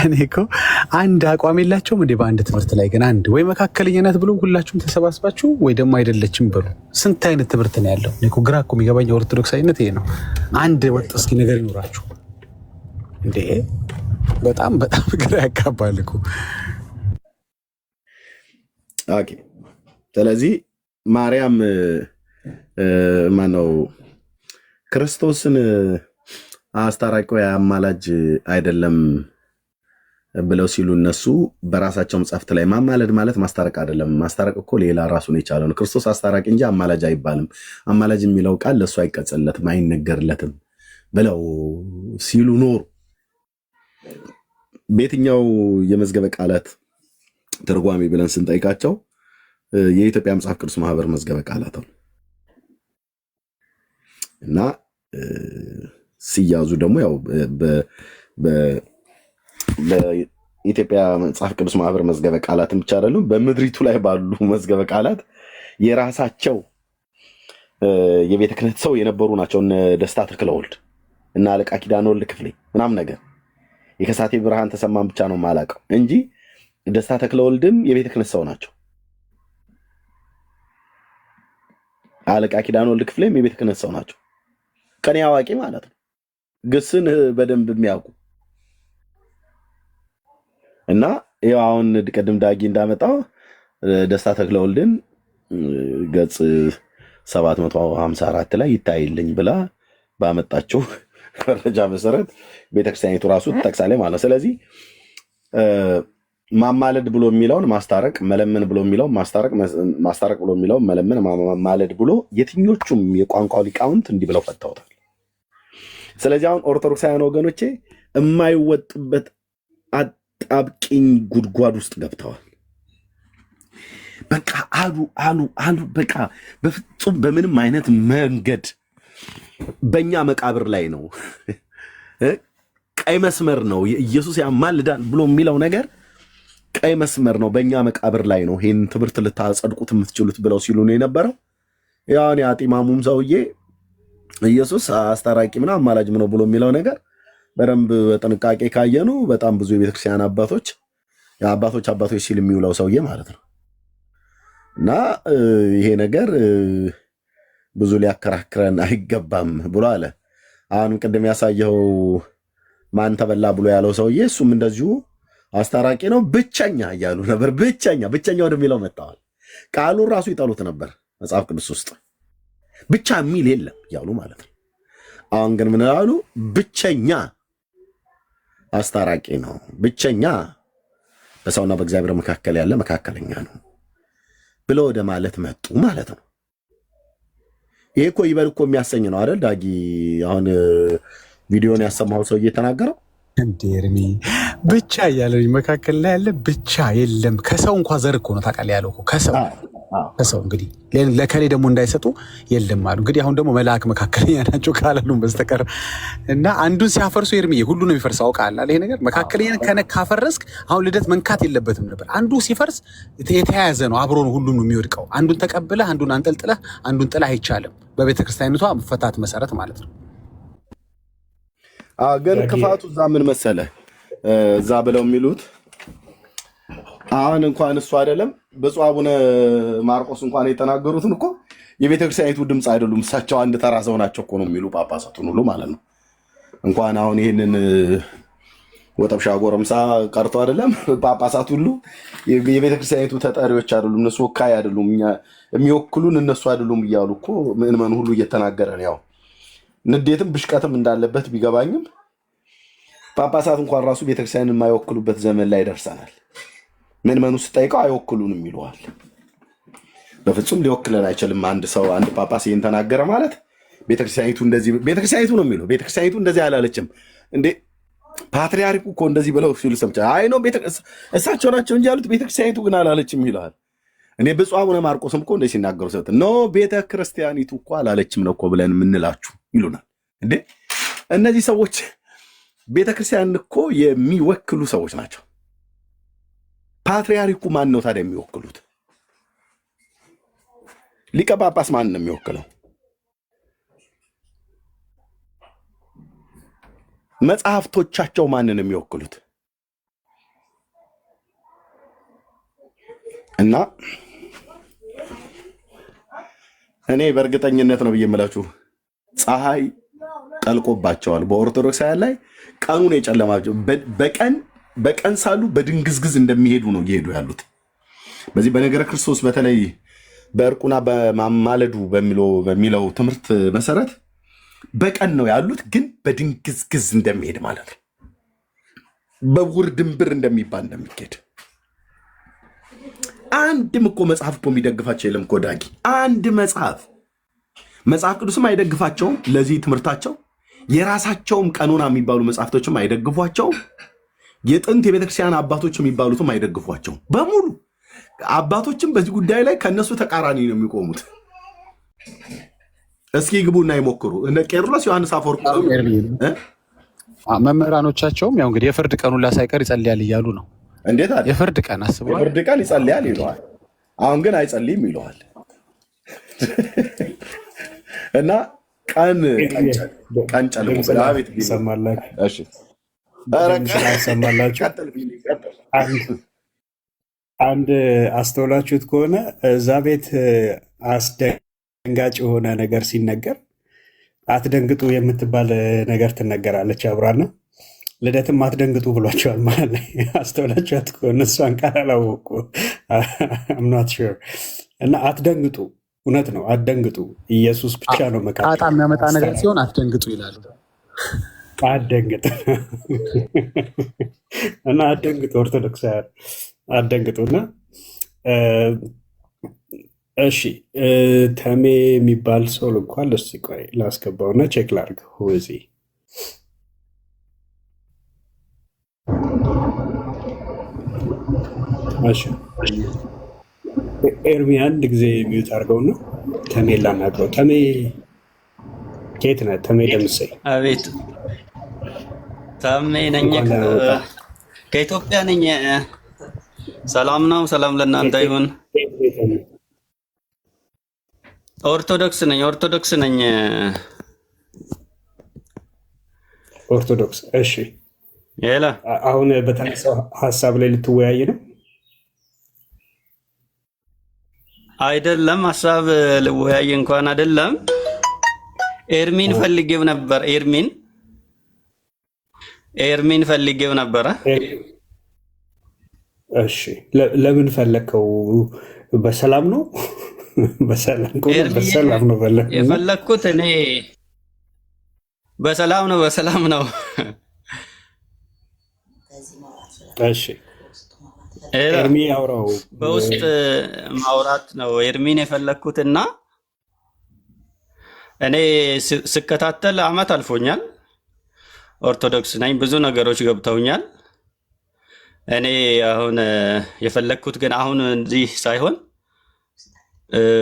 እኔ እኮ አንድ አቋም የላቸውም እንዴ በአንድ ትምህርት ላይ ግን አንድ ወይ መካከለኛነት ብሎ ሁላችሁም ተሰባስባችሁ ወይ ደግሞ አይደለችም ብሎ ስንት አይነት ትምህርት ነው ያለው? እኔ እኮ ግራ እኮ የሚገባኝ ኦርቶዶክሳዊነት ይሄ ነው። አንድ ወጥ እስኪ ነገር ይኖራችሁ እንዴ! በጣም ግራ ያጋባል እኮ። ኦኬ ስለዚህ ማርያም ማነው ክርስቶስን አስታራቂ አማላጅ አይደለም ብለው ሲሉ እነሱ በራሳቸው መጽሐፍት ላይ ማማለድ ማለት ማስታረቅ አይደለም። ማስታረቅ እኮ ሌላ ራሱን የቻለ ነው። ክርስቶስ አስታራቂ እንጂ አማላጅ አይባልም። አማላጅ የሚለው ቃል ለእሱ አይቀጽለትም፣ አይነገርለትም ብለው ሲሉ ኖሩ። በየትኛው የመዝገበ ቃላት ትርጓሜ ብለን ስንጠይቃቸው የኢትዮጵያ መጽሐፍ ቅዱስ ማህበር መዝገበ ቃላት ነው እና ሲያዙ ደግሞ ያው በኢትዮጵያ መጽሐፍ ቅዱስ ማህበር መዝገበ ቃላትን ብቻ አይደለም፣ በምድሪቱ ላይ ባሉ መዝገበ ቃላት የራሳቸው የቤተ ክህነት ሰው የነበሩ ናቸው። እነ ደስታ ተክለወልድ እና አለቃ ኪዳነ ወልድ ክፍሌ ምናምን ነገር የከሳቴ ብርሃን ተሰማን ብቻ ነው የማላውቀው እንጂ ደስታ ተክለወልድም የቤተ ክህነት ሰው ናቸው። አለቃ ኪዳነ ወልድ ክፍሌም የቤተ ክህነት ሰው ናቸው። ቀኔ አዋቂ ማለት ነው። ግስን በደንብ የሚያውቁ እና ያው አሁን ቅድም ዳጊ እንዳመጣው ደስታ ተክለወልድን ገጽ 754 ላይ ይታይልኝ ብላ ባመጣቸው መረጃ መሰረት ቤተክርስቲያኒቱ ራሱ ትጠቅሳለች ማለት ነው። ስለዚህ ማማለድ ብሎ የሚለውን ማስታረቅ፣ መለመን ብሎ የሚለውን ማስታረቅ ብሎ የሚለውን መለመን፣ ማማለድ ብሎ የትኞቹም የቋንቋ ሊቃውንት እንዲህ ብለው ፈተውታል። ስለዚህ አሁን ኦርቶዶክሳውያን ወገኖቼ የማይወጡበት አጣብቂኝ ጉድጓድ ውስጥ ገብተዋል። በቃ አሉ በቃ በፍጹም በምንም አይነት መንገድ በእኛ መቃብር ላይ ነው፣ ቀይ መስመር ነው፣ ኢየሱስ ያማልዳል ብሎ የሚለው ነገር ቀይ መስመር ነው፣ በእኛ መቃብር ላይ ነው፣ ይህን ትምህርት ልታጸድቁት የምትችሉት ብለው ሲሉ ነው የነበረው። ያን የአጢማሙም ሰውዬ ኢየሱስ አስታራቂ ምና አማላጅ ነው ብሎ የሚለው ነገር በደንብ በጥንቃቄ ካየኑ በጣም ብዙ የቤተክርስቲያን አባቶች ሲል የሚውለው ሰውዬ ማለት ነው። እና ይሄ ነገር ብዙ ሊያከራክረን አይገባም ብሎ አለ። አሁንም ቅድም ያሳየው ማን ተበላ ብሎ ያለው ሰውዬ እሱም እንደዚሁ አስታራቂ ነው ብቸኛ እያሉ ነበር። ብቸኛ ወደሚለው መጥተዋል። ቃሉን ራሱ ይጠሉት ነበር መጽሐፍ ቅዱስ ውስጥ ብቻ የሚል የለም እያሉ ማለት ነው። አሁን ግን ምን አሉ? ብቸኛ አስታራቂ ነው፣ ብቸኛ በሰውና በእግዚአብሔር መካከል ያለ መካከለኛ ነው ብሎ ወደ ማለት መጡ ማለት ነው። ይሄ እኮ ይበል እኮ የሚያሰኝ ነው አይደል ዳጊ? አሁን ቪዲዮን ያሰማው ሰው እየተናገረው እንዴ እርሚ ብቻ እያለ መካከል ላይ ያለ ብቻ የለም። ከሰው እንኳ ዘር እኮ ነው ታውቃለህ ያለው እኮ ከሰው ከሰው እንግዲህ ለከሌ ደግሞ እንዳይሰጡ የለም አሉ። እንግዲህ አሁን ደግሞ መልአክ መካከለኛ ናቸው ካላሉም በስተቀር እና አንዱን ሲያፈርሱ ኤርሚዬ ሁሉ ነው የሚፈርሰው። አውቃለሁ ይሄ ነገር መካከለኛ ካፈረስክ አሁን ልደት መንካት የለበትም ነበር። አንዱ ሲፈርስ የተያያዘ ነው፣ አብሮ ነው ሁሉም ነው የሚወድቀው። አንዱን ተቀብለህ አንዱን አንጠልጥለህ አንዱን ጥለህ አይቻልም። በቤተክርስቲያኒቷ መፈታት መሰረት ማለት ነው። ግን ክፋቱ እዛ ምን መሰለህ እዛ ብለው የሚሉት አሁን እንኳን እሱ አይደለም ብፁዕ አቡነ ማርቆስ እንኳን የተናገሩትን እኮ የቤተክርስቲያኒቱ ድምፅ አይደሉም፣ እሳቸው አንድ ተራ ሰው ናቸው እኮ ነው የሚሉ ጳጳሳቱን ሁሉ ማለት ነው። እንኳን አሁን ይህንን ወጠብሻ ጎረምሳ ቀርቶ አይደለም ጳጳሳት ሁሉ የቤተክርስቲያኒቱ ተጠሪዎች አይደሉም፣ እነሱ ወካይ አይደሉም፣ የሚወክሉን እነሱ አይደሉም እያሉ እኮ ምዕመኑ ሁሉ እየተናገረ ነው። ያው ንዴትም ብሽቀትም እንዳለበት ቢገባኝም ጳጳሳት እንኳን ራሱ ቤተክርስቲያንን የማይወክሉበት ዘመን ላይ ደርሰናል። ምዕመኑ ስጠይቀው አይወክሉንም ይለዋል። በፍጹም ሊወክለን አይችልም። አንድ ሰው አንድ ጳጳስ ይህን ተናገረ ማለት ቤተክርስቲያኒቱ እንደዚህ ቤተክርስቲያኒቱ ነው የሚለው። ቤተክርስቲያኒቱ እንደዚህ አላለችም እንዴ ፓትሪያርኩ እኮ እንደዚህ ብለው ሲሉ ሰምቼ አይ ነው እሳቸው ናቸው እንጂ ያሉት ቤተክርስቲያኒቱ ግን አላለችም ይለዋል። እኔ ብፁዕ አቡነ ማርቆስም እኮ እንደ ሲናገሩ ሰት ኖ ቤተክርስቲያኒቱ እኮ አላለችም ነው እኮ ብለን የምንላችሁ ይሉናል። እንዴ እነዚህ ሰዎች ቤተክርስቲያን እኮ የሚወክሉ ሰዎች ናቸው። ፓትሪያርኩ ማን ነው ታዲያ የሚወክሉት? ሊቀ ጳጳስ ማን ነው የሚወክለው? መጽሐፍቶቻቸው ማንን የሚወክሉት? እና እኔ በእርግጠኝነት ነው ብዬ የምላችሁ ፀሐይ ጠልቆባቸዋል። በኦርቶዶክሳውያን ላይ ቀኑን የጨለማቸው በቀን ሳሉ በድንግዝግዝ እንደሚሄዱ ነው እየሄዱ ያሉት። በዚህ በነገረ ክርስቶስ በተለይ በእርቁና በማማለዱ በሚለው ትምህርት መሰረት በቀን ነው ያሉት፣ ግን በድንግዝግዝ እንደሚሄድ ማለት ነው። በውር ድንብር እንደሚባል እንደሚሄድ አንድም እኮ መጽሐፍ እኮ የሚደግፋቸው የለም እኮ ዳጊ። አንድ መጽሐፍ ቅዱስም አይደግፋቸውም ለዚህ ትምህርታቸው። የራሳቸውም ቀኖና የሚባሉ መጽሐፍቶችም አይደግፏቸውም። የጥንት የቤተክርስቲያን አባቶች የሚባሉትም አይደግፏቸውም። በሙሉ አባቶችም በዚህ ጉዳይ ላይ ከነሱ ተቃራኒ ነው የሚቆሙት። እስኪ ግቡና ይሞክሩ። እነ ቄርሎስ ዮሐንስ አፈወርቅ መምህራኖቻቸውም ያው እንግዲህ የፍርድ ቀኑን ላሳይቀር ይጸልያል እያሉ ነው። እንዴት አለ የፍርድ ቀን አስበዋል። የፍርድ ቀን ይጸልያል ይለዋል። አሁን ግን አይጸልይም ይለዋል። እና ቀን ጨልሞ ቤት ይሰማላችሁ። አንድ አስተውላችሁት ከሆነ እዛ ቤት አስደንጋጭ የሆነ ነገር ሲነገር አትደንግጡ የምትባል ነገር ትነገራለች አብራና ልደትም አትደንግጡ ብሏቸዋል ማለት ላይ አስተውላችሁት ከሆነ እሷን ቃል አላወቁ አምናት ሹር እና አትደንግጡ፣ እውነት ነው አትደንግጡ፣ ኢየሱስ ብቻ ነው ጣጣ የሚያመጣ ነገር ሲሆን አትደንግጡ ይላሉ። አትደንግጡ እና አትደንግጡ፣ ኦርቶዶክሳውያን አትደንግጡና እሺ ተሜ የሚባል ሰው ልኳል። እስኪ ቆይ ላስገባውና ቼክ ላድርግ። ሁዚ እሺ ኤርሚ አንድ ጊዜ ሚዩት አድርገውና ተሜ ላናግረው። ተሜ ከየት ነህ? ተሜ ደምሴ። አቤት ተሜ ነኝ፣ ከኢትዮጵያ ነኝ። ሰላም ነው? ሰላም ለእናንተ ይሁን። ኦርቶዶክስ ነኝ። ኦርቶዶክስ። እሺ ይላ አሁን በተነሳው ሀሳብ ላይ ልትወያይ ነው? አይደለም፣ ሀሳብ ልወያይ እንኳን አይደለም። ኤርሚን ፈልጌው ነበር። ኤርሚን ፈልጌው ነበረ። እሺ ለምን ፈለከው? በሰላም ነው? በሰላም ነው የፈለኩት እኔ። በሰላም ነው። እሺ ኤርሚ ያውራው። በውስጥ ማውራት ነው ኤርሚን የፈለኩት እና እኔ ስከታተል አመት አልፎኛል። ኦርቶዶክስ ነኝ። ብዙ ነገሮች ገብተውኛል። እኔ አሁን የፈለኩት ግን አሁን እንዲህ ሳይሆን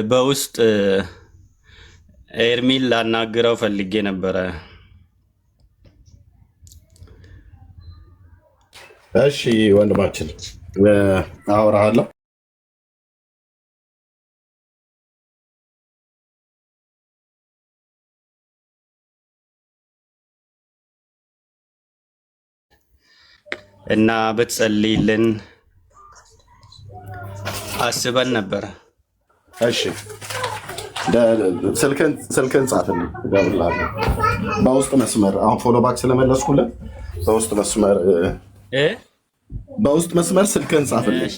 በውስጥ ኤርሚን ላናግረው ፈልጌ ነበረ። እሺ ወንድማችን አወራሃለሁ። እና ብትጸልይልን አስበን ነበረ። እሺ ስልክን ጻፍልኝ፣ እደውልልሃለሁ በውስጥ መስመር። አሁን ፎሎ ባክ ስለመለስኩልህ በውስጥ መስመር ስልክን ጻፍልኝ። እሺ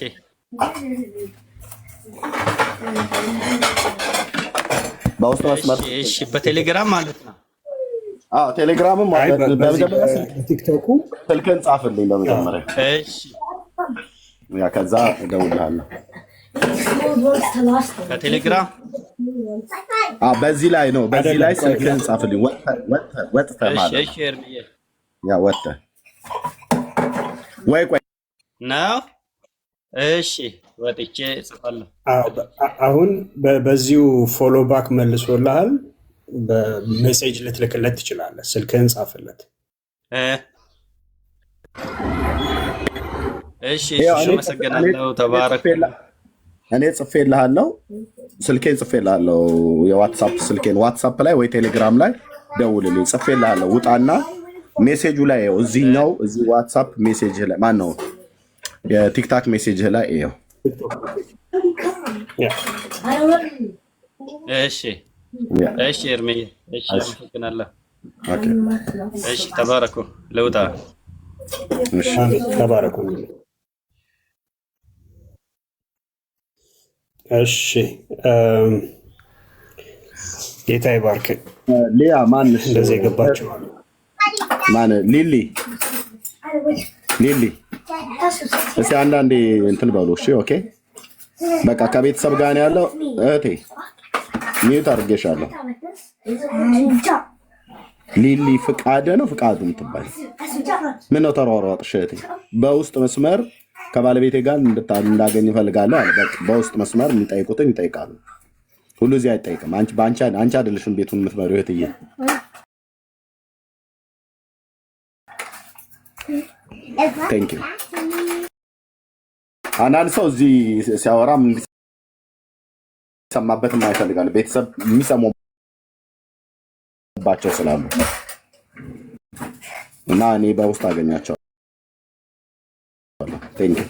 በውስጥ መስመር እሺ፣ በቴሌግራም ማለት ነው። አዎ ቴሌግራምም በመጀመሪያ ቲክቶኩ ስልክን ጻፍልኝ በመጀመሪያ። እሺ ያ ከዛ እደውልልሃለሁ ከቴሌግራም በዚህ ላይ ነው። በዚህ ላይ ስልክህን ጻፍልኝ። ወጥተህ ማለት እሺ ኤርሚዬ ያ ወጥተህ ወይ ቆይ ነው። እሺ ወጥቼ እጽፋለሁ። አሁን በዚሁ ፎሎ ባክ መልሶልሃል። በሜሴጅ ልትልክለት ትችላለህ። ስልክህን ጻፍለት። እሺ አመሰግናለሁ። ተባረክ። እኔ ጽፌልሃለሁ፣ ስልኬን ጽፌልሃለሁ። የዋትሳፕ ስልኬን ዋትሳፕ ላይ ወይ ቴሌግራም ላይ ደውልልኝ። ጽፌልሃለሁ። ውጣና ሜሴጁ ላይ ይኸው፣ እዚህኛው እዚህ ዋትሳፕ ሜሴጅ ላይ ማን ነው የቲክታክ ሜሴጅ ላይ ይኸው። እሺ እሺ ኤርሚዬ እሺ አመሰግናለሁ። እሺ ተባረኩ። ልውጣ። እሺ ተባረኩ። እሺ ጌታ ይባርክ። ሊያ ማንሽ እንደዚህ የገባችው ማን ሊሊ እስኪ አንዳንዴ እንትን በሉ እሺ። ኦኬ በቃ ከቤተሰብ ጋር ነው ያለው። እህቴ ሚዩት አድርጌሻለሁ። ሊሊ ፍቃደ ነው ፍቃዱ የምትባል ምን ነው ተሯሯጥሽ እህቴ? በውስጥ መስመር ከባለቤቴ ጋር እንዳገኝ እፈልጋለሁ አለ። በቃ በውስጥ መስመር የሚጠይቁትን ይጠይቃሉ። ሁሉ እዚህ አይጠይቅም። አንቺ አይደለሽም ቤቱን የምትመሪው እህትዬ። ቴንክ ዩ። አንዳንድ ሰው እዚህ ሲያወራም እንዲሰማበትም አይፈልጋል። ቤተሰብ የሚሰሙባቸው ስላሉ እና እኔ በውስጥ አገኛቸው። ቴንክ ዩ።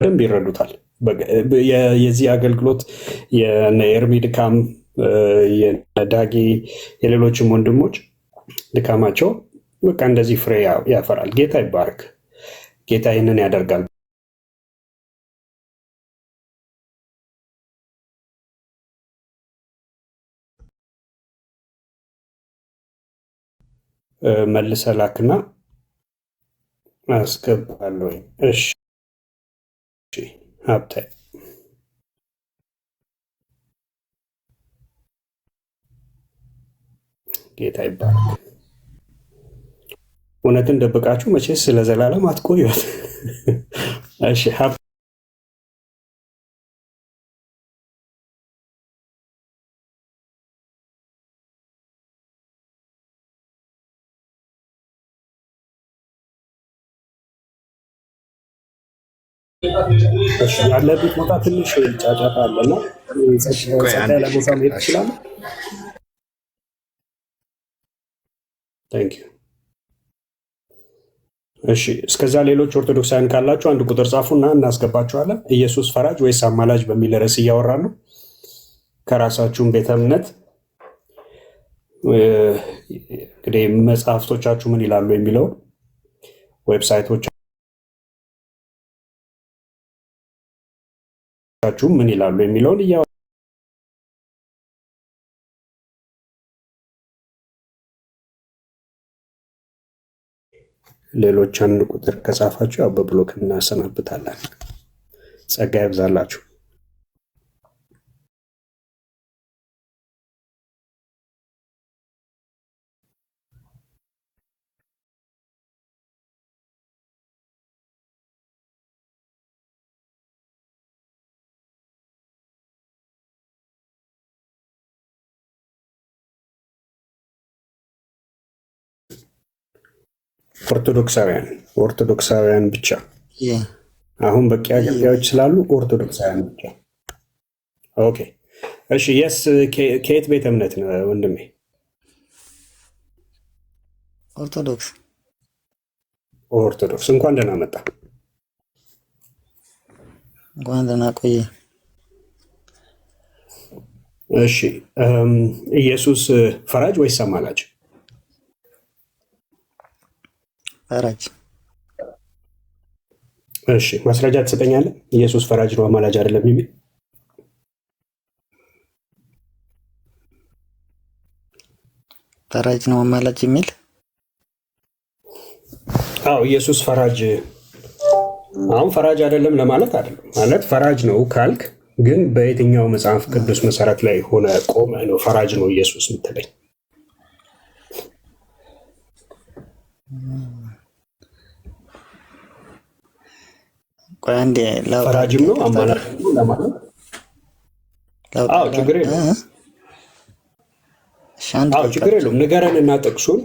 በደንብ ይረዱታል። የዚህ አገልግሎት የኤርሚ ድካም፣ የዳጌ የሌሎችም ወንድሞች ድካማቸው በቃ እንደዚህ ፍሬ ያፈራል። ጌታ ይባርክ። ጌታ ይህንን ያደርጋል። መልሰህ ላክና አስገባለሁ። እሺ ሀብታይ ጌታ ይባረክ። እውነትን ደብቃችሁ መቼስ ስለ ዘላለም አትቆዩት። እሺ ያለበት ቦታ ትንሽ ጫጫታ አለና ያለ ቦታ መሄድ ትችላለህ። እሺ እስከዛ ሌሎች ኦርቶዶክሳውያን ካላችሁ አንድ ቁጥር ጻፉና እናስገባችኋለን። ኢየሱስ ፈራጅ ወይስ አማላጅ በሚል ርዕስ እያወራ ነው። ከራሳችሁም ቤተ እምነት እንግዲህ መጽሐፍቶቻችሁ ምን ይላሉ የሚለውን ዌብሳይቶቻችሁ ምን ይላሉ የሚለውን ሌሎች አንድ ቁጥር ከጻፋችሁ ያው በብሎክ እናሰናብታለን። ጸጋ ይብዛላችሁ። ኦርቶዶክሳውያን ብቻ። አሁን በቂ አገልጋዮች ስላሉ ኦርቶዶክሳውያን ብቻ። ኦኬ እሺ። የስ ከየት ቤተ እምነት ነው ወንድሜ? ኦርቶዶክስ። እንኳን ደህና መጣ። እንኳን ደህና ቆየ። እሺ ኢየሱስ ፈራጅ ወይስ አማላጅ? ፈራጅ። እሺ ማስረጃ ትሰጠኛለህ? ኢየሱስ ፈራጅ ነው አማላጅ አይደለም የሚል? ፈራጅ ነው አማላጅ የሚል? አዎ ኢየሱስ ፈራጅ። አሁን ፈራጅ አይደለም ለማለት አይደለም። ማለት ፈራጅ ነው ካልክ ግን በየትኛው መጽሐፍ ቅዱስ መሰረት ላይ ሆነ ቆመ ነው ፈራጅ ነው ኢየሱስ የምትለኝ? ቆይ አንዴ ፈራጅም ነው አማላጅ ነው ለማለት? አዎ ችግር የለውም። አዎ ችግር የለውም። ንገረንና ጥቅሱን።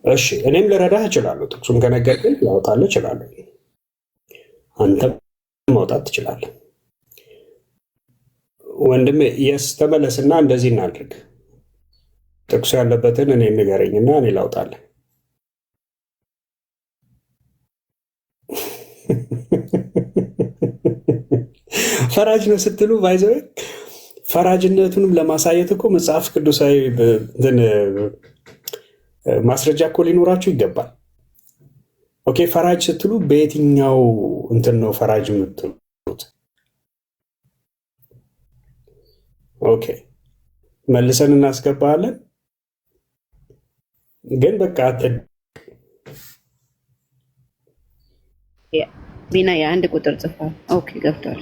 እሺ እኔም ልረዳህ እችላለሁ። ጥቅሱን ከነገርከኝ ላውጣልህ እችላለሁ። አንተም ማውጣት ትችላለህ። ወንድሜ የስ ተመለስና እንደዚህ እናድርግ። ጥቅሱ ያለበትን እኔ ንገረኝና እኔ ላውጣልህ። ፈራጅ ነው ስትሉ ባይዘው ፈራጅነቱንም ለማሳየት እኮ መጽሐፍ ቅዱሳዊ ማስረጃ እኮ ሊኖራችሁ ይገባል። ኦኬ ፈራጅ ስትሉ በየትኛው እንትን ነው ፈራጅ የምትሉት? ኦኬ መልሰን እናስገባለን። ግን በቃ ቢና የአንድ ቁጥር ጽፏል። ኦኬ ገብቷል።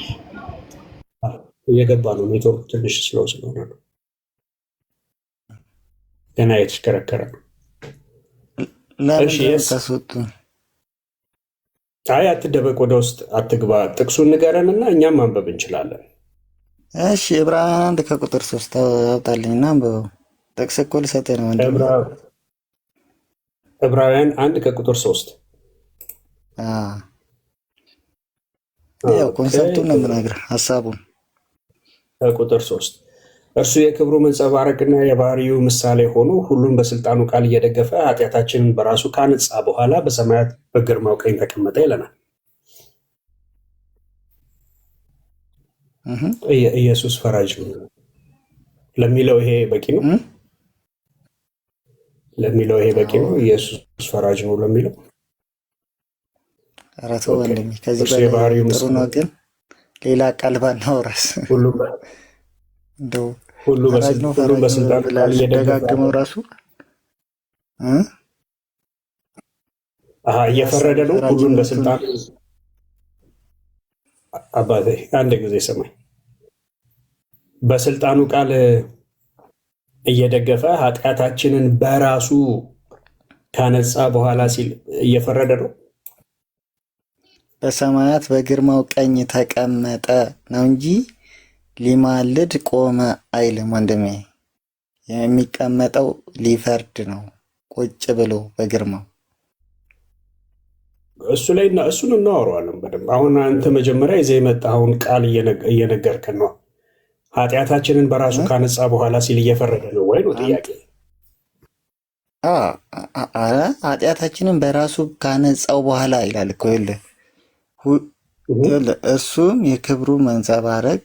እየገባ ነው። ኔትወርክ ትንሽ ስለው ስለሆነ ነው። ገና የተሽከረከረ ነው። አይ አትደበቅ፣ ወደ ውስጥ አትግባ። ጥቅሱን ንገረንና እኛም ማንበብ እንችላለን። እሺ ዕብራውያን 1 ከቁጥር 3 አውጣልኝና አንብበው። ጥቅስ እኮ ልሰጥህ ነው። ዕብራውያን 1 ከቁጥር 3 ያው ኮንሰፕቱን ነው የምነግርህ፣ ሀሳቡን። ከቁጥር 3 እርሱ የክብሩ መንጸባረቅና የባህሪው ምሳሌ ሆኖ ሁሉን በስልጣኑ ቃል እየደገፈ ኃጢአታችንን በራሱ ካነጻ በኋላ በሰማያት በግርማው ቀኝ ተቀመጠ ይለናል። ኢየሱስ ፈራጅ ነው ለሚለው ይሄ በቂ ነው። ለሚለው ይሄ በቂ ነው። ኢየሱስ ፈራጅ ነው ለሚለው አራቱ ወንድሜ ከዚህ በላይ ጥሩ ነው። ግን ሌላ ቃል ባናወራስ እንደው ሁሉም በስልጣን ቃል እየደጋገመው ራሱ እየፈረደ ነው። ሁሉም በስልጣን አባቴ አንድ ጊዜ ሰማኝ። በስልጣኑ ቃል እየደገፈ ኃጢአታችንን በራሱ ካነጻ በኋላ ሲል እየፈረደ ነው። በሰማያት በግርማው ቀኝ ተቀመጠ ነው እንጂ ሊማልድ ቆመ አይልም ወንድሜ። የሚቀመጠው ሊፈርድ ነው፣ ቁጭ ብሎ በግርማው። እሱ ላይ እሱን እናወራዋለን በደንብ። አሁን አንተ መጀመሪያ ይዘህ የመጣኸውን ቃል እየነገርከን ነው። ኃጢአታችንን በራሱ ካነጻ በኋላ ሲል እየፈረደ ነው ወይ ነው ጥያቄ? ኃጢአታችንን በራሱ ካነጻው በኋላ ይላል እኮ። እሱም የክብሩ መንጸባረቅ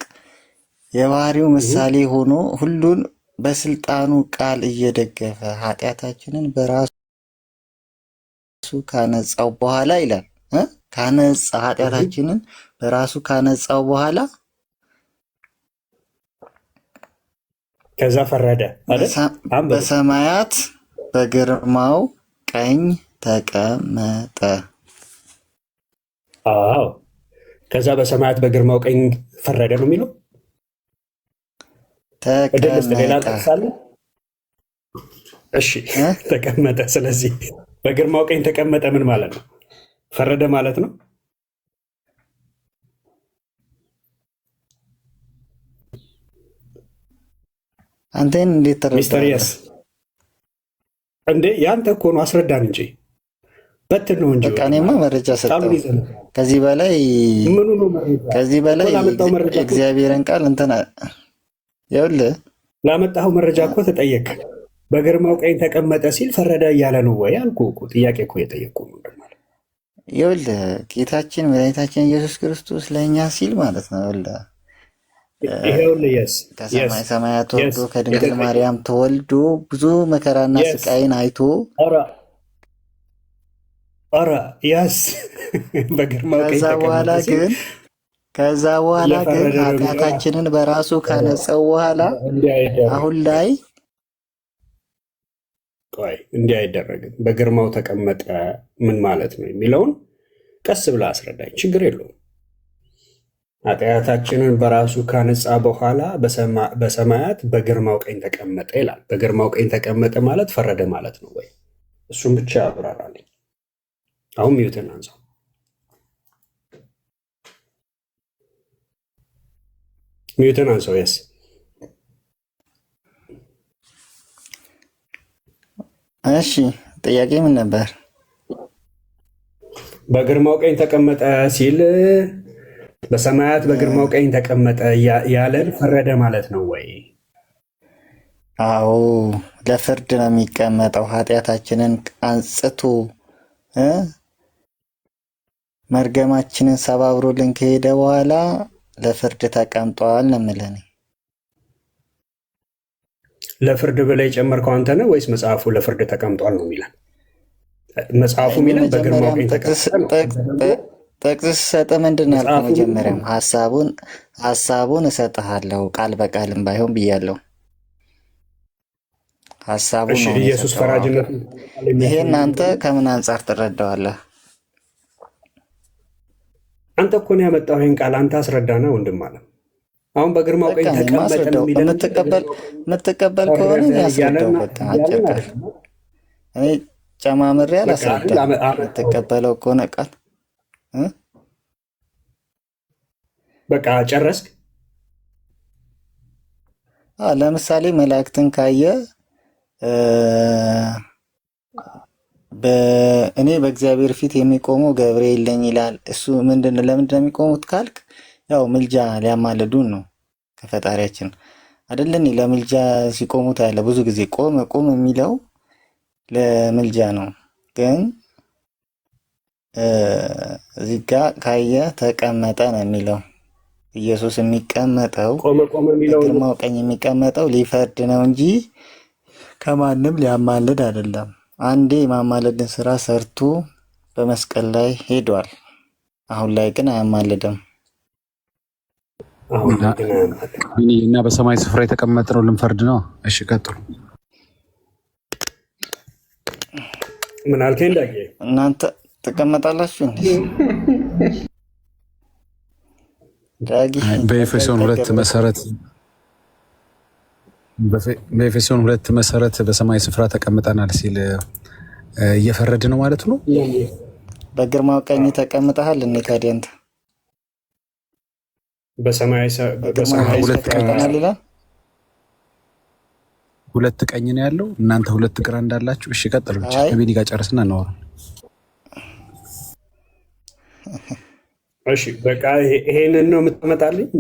የባህሪው ምሳሌ ሆኖ ሁሉን በስልጣኑ ቃል እየደገፈ ኃጢአታችንን በራሱ ካነጻው በኋላ ይላል። ኃጢአታችንን በራሱ ካነጻው በኋላ ከዛ ፈረደ በሰማያት በግርማው ቀኝ ተቀመጠ። አዎ ከዛ በሰማያት በግርማው ቀኝ ፈረደ ነው የሚለው። ሌላ ጠቅሳለ? እሺ ተቀመጠ። ስለዚህ በግርማው ቀኝ ተቀመጠ ምን ማለት ነው? ፈረደ ማለት ነው። አንተን እንዴት ተረዳህ? ሚስተሪየስ እንዴ ያንተ እኮ ነው፣ አስረዳን እንጂ በትን ነው እንጂ። በቃ እኔማ መረጃ ሰጠው። ቃሉን ይዘን ከዚህ በላይ ምኑ ነው መረጃ? ከዚህ በላይ ላመጣው መረጃ እግዚአብሔርን ቃል እንትን ይኸውልህ፣ ላመጣው መረጃ እኮ ተጠየቅ። በግርማው ቀኝ ተቀመጠ ሲል ፈረደ እያለ ነው ወይ አልኩህ እኮ። ጥያቄ እኮ የጠየቅኩ ነው። ይኸውልህ ጌታችን መድኃኒታችን ኢየሱስ ክርስቶስ ለእኛ ሲል ማለት ነው። ይኸውልህ ከሰማይ ሰማያት ወርዶ ከድንግል ማርያም ተወልዶ ብዙ መከራና ስቃይን አይቶ በግርማው ቀኝ ከዛ በኋላ ግን ኃጢአታችንን በራሱ ካነጸው በኋላ አሁን ላይ ቆይ እንዲህ አይደረግም። በግርማው ተቀመጠ ምን ማለት ነው የሚለውን ቀስ ብላ አስረዳኝ። ችግር የለውም። ኃጢአታችንን በራሱ ካነጻ በኋላ በሰማያት በግርማው ቀኝ ተቀመጠ ይላል። በግርማው ቀኝ ተቀመጠ ማለት ፈረደ ማለት ነው ወይ? እሱም ብቻ ያብራራልኝ። አሁን ሚዩትን አንሳው። ሚዩትን አንሳው። የስ እሺ፣ ጥያቄ ምን ነበር? በግርማው ቀኝ ተቀመጠ ሲል በሰማያት በግርማው ቀኝ ተቀመጠ ያለን ፈረደ ማለት ነው ወይ? አዎ፣ ለፍርድ ነው የሚቀመጠው። ኃጢአታችንን አንጽቶ መርገማችንን ሰባብሮልን ከሄደ በኋላ ለፍርድ ተቀምጧል ነው የምልህ እኔ። ለፍርድ ብለህ የጨመርከው አንተ ነህ ወይስ መጽሐፉ ለፍርድ ተቀምጧል ነው የሚለን? መጽሐፉ የሚለን በግርማው ቀኝ ተቀምጧል። ጥቅስ ስሰጥህ ምንድን ነው ያልኩህ? መጀመሪያም ሀሳቡን እሰጥሃለሁ ቃል በቃልም ባይሆን ብያለሁ። ሀሳቡን ነው ኢየሱስ ፈራጅነት። ይሄን አንተ ከምን አንጻር ትረዳዋለህ? አንተ እኮ ነው ያመጣው ይሄን ቃል። አንተ አስረዳና ወንድም አለ። አሁን በግርማው ቀኝ ተቀመጠ ነው የሚለን። የምትቀበል ከሆነ ያስረዳው። በጣም አጭር ቃል እኔ ጨማምሬ አላስረዳም። የምትቀበለው ከሆነ ቃል በቃ ጨረስክ። ለምሳሌ መላእክትን ካየ እኔ በእግዚአብሔር ፊት የሚቆመው ገብርኤል ነኝ ይላል። እሱ ምንድነው? ለምንድነው የሚቆሙት ካልክ ያው ምልጃ ሊያማልዱን ነው ከፈጣሪያችን አይደለን? ለምልጃ ሲቆሙት ያለ ብዙ ጊዜ ቁም የሚለው ለምልጃ ነው። ግን እዚህ ጋ ካየ ተቀመጠ ነው የሚለው። ኢየሱስ የሚቀመጠው በግርማው ቀኝ የሚቀመጠው ሊፈርድ ነው እንጂ ከማንም ሊያማልድ አይደለም። አንዴ የማማለድን ስራ ሰርቶ በመስቀል ላይ ሄዷል። አሁን ላይ ግን አያማልድም። እና በሰማይ ስፍራ የተቀመጥነው ልንፈርድ ነው። እሺ ቀጥሉ። ምን አልከኝ? እናንተ ትቀመጣላችሁ እንዴ? በኤፌሶን 2 መሰረት በሰማይ ስፍራ ተቀምጠናል ሲል እየፈረድ ነው ማለት ነው። በግርማው ቀኝ ተቀምጠሃል እኔ ታዲያ አንተ በሰማይ ተቀምጠናል ይላል። ሁለት ቀኝ ነው ያለው፣ እናንተ ሁለት ግራ እንዳላችሁ። እሺ ቀጥሉ። ብቻ ከቤኒ ጋር ጨርስና እናወራ። እሺ በቃ ይሄንን ነው የምትመጣልኝ።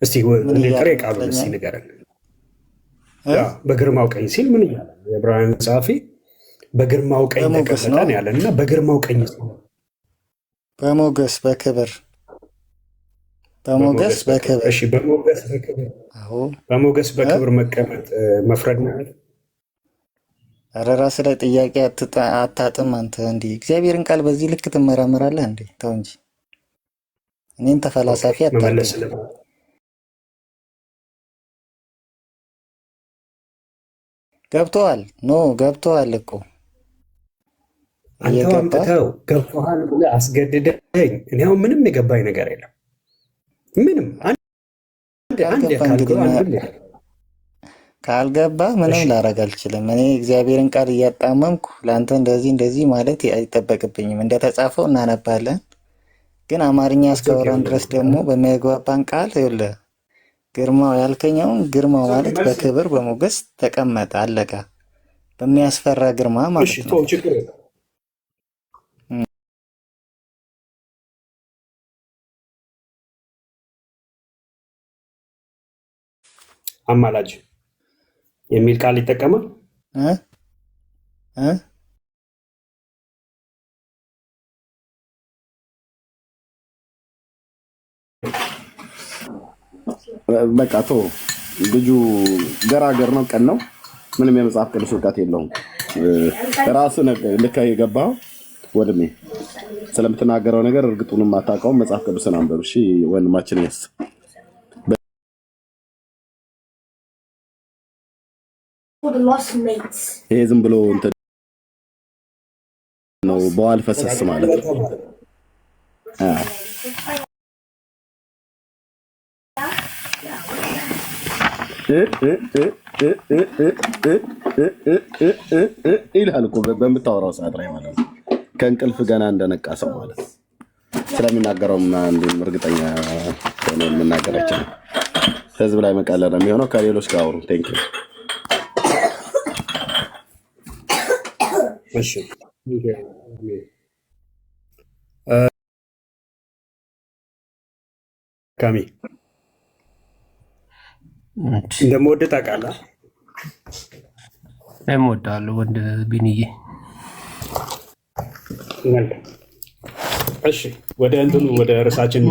እስቲ ጥሬ ቃሉን እስቲ ንገረን። በግርማው ቀኝ ሲል ምን እያለ ነው? የዕብራውያን ጸሐፊ በግርማው ቀኝ ተቀመጠ ያለን እና በግርማው ቀኝ በሞገስ በክብር እሺ፣ በሞገስ በክብር መቀመጥ መፍረድ ነው። ኧረ ራስህ ላይ ጥያቄ አታጥም አንተ። እንዲህ እግዚአብሔርን ቃል በዚህ ልክ ትመራመራለህ እንዴ? ተው እንጂ እኔን ተፈላሳፊ አታጥም። ገብቶሃል? ገብቶሃል እኮ አንተ አምጥተው ገብቶሃል ብለህ አስገድደኝ። እኔ አሁን ምንም የገባኝ ነገር የለም ምንም። ካልገባ ምንም ላረግ አልችልም። እኔ እግዚአብሔርን ቃል እያጣመምኩ ለአንተ እንደዚህ ማለት አይጠበቅብኝም። እንደተጻፈው እናነባለን። ግን አማርኛ እስካወራን ድረስ ደግሞ በሚያግባባን ቃል ይኸውልህ፣ ግርማው ያልከኛውን ግርማው ማለት በክብር በሞገስ ተቀመጠ፣ አለቀ። በሚያስፈራ ግርማ ማለት ነው። አማላጅ የሚል ቃል ይጠቀማል። በቃ ቶ ልጁ ገራገር ነው፣ ቀን ነው። ምንም የመጽሐፍ ቅዱስ እውቀት የለውም። ራሱ ልክ የገባው ወንድሜ ስለምትናገረው ነገር እርግጡንም አታውቀውም። መጽሐፍ ቅዱስን አንብብ እሺ ወንድማችን። የስ ይሄ ዝም ብሎ እንትን ነው፣ በዋል ፈሰስ ማለት ነው። ይልሃል እኮ በምታወራው ሰዓት ላይ ማለት ነው። ከእንቅልፍ ገና እንደነቃ ሰው ማለት ነው። ስለሚናገረውም አንዱም እርግጠኛ ሆኖ መናገር አይችልም። ህዝብ ላይ መቀለል ነው የሚሆነው። ከሌሎች ጋር አውሩ። ቴንክ ዩ። እሺ ካሚ እንደምወድ ታውቃለህ። እምወዳለሁ ወንድ ቢንዬ። እሺ ወደ እንትኑ ወደ ርዕሳችን